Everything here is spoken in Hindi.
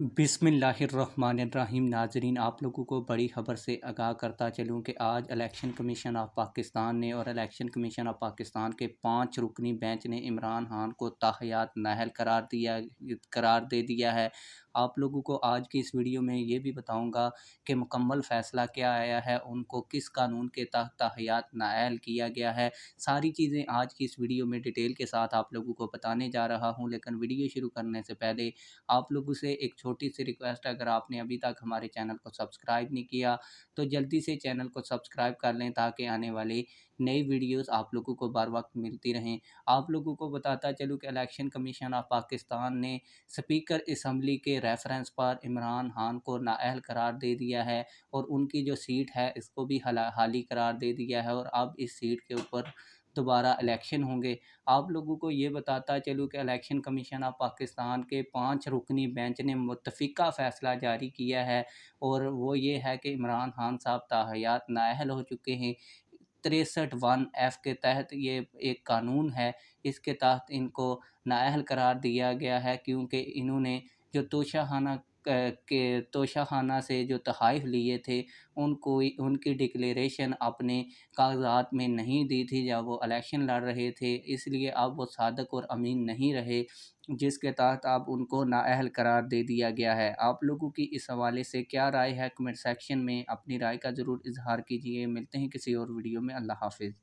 बिस्मिल्लाहिर्रहमानिर्रहीम। नाजरीन, आप लोगों को बड़ी ख़बर से आगाह करता चलूँ कि आज इलेक्शन कमीशन ऑफ पाकिस्तान ने और इलेक्शन कमीशन ऑफ पाकिस्तान के 5 रुकनी बेंच ने इमरान खान को ताहयात नाअहल करार दे दिया है। आप लोगों को आज की इस वीडियो में ये भी बताऊंगा कि मुकम्मल फ़ैसला क्या आया है, उनको किस कानून के तहत ताहयात नाअहल किया गया है। सारी चीज़ें आज की इस वीडियो में डिटेल के साथ आप लोगों को बताने जा रहा हूँ। लेकिन वीडियो शुरू करने से पहले आप लोगों से एक छोटी सी रिक्वेस्ट है, अगर आपने अभी तक हमारे चैनल को सब्सक्राइब नहीं किया तो जल्दी से चैनल को सब्सक्राइब कर लें ताकि आने वाली नई वीडियोस आप लोगों को बर वक्त मिलती रहें। आप लोगों को बताता चलूँ कि इलेक्शन कमीशन ऑफ पाकिस्तान ने स्पीकर असम्बली के रेफरेंस पर इमरान खान को नाअहल करार दे दिया है और उनकी जो सीट है इसको भी हाली करार दे दिया है और अब इस सीट के ऊपर दोबारा इलेक्शन होंगे। आप लोगों को ये बताता चलूँ कि इलेक्शन कमीशन ऑफ पाकिस्तान के 5 रुकनी बेंच ने मुत्तफ़िका फ़ैसला जारी किया है और वो ये है कि इमरान खान साहब ताहयात नाअहल हो चुके हैं। 63(1)(f) के तहत ये एक कानून है, इसके तहत इनको नाअहल करार दिया गया है क्योंकि इन्होंने जो तोशाखाना से जो तोहाइफ लिए थे उनको उनकी डिक्लेरेशन अपने कागज़ात में नहीं दी थी जब वो इलेक्शन लड़ रहे थे, इसलिए अब वो सादक और अमीन नहीं रहे, जिसके तहत अब उनको नाअहल करार दे दिया गया है। आप लोगों की इस हवाले से क्या राय है, कमेंट सेक्शन में अपनी राय का ज़रूर इज़हार कीजिए। मिलते हैं किसी और वीडियो में। अल्लाह हाफ़िज़।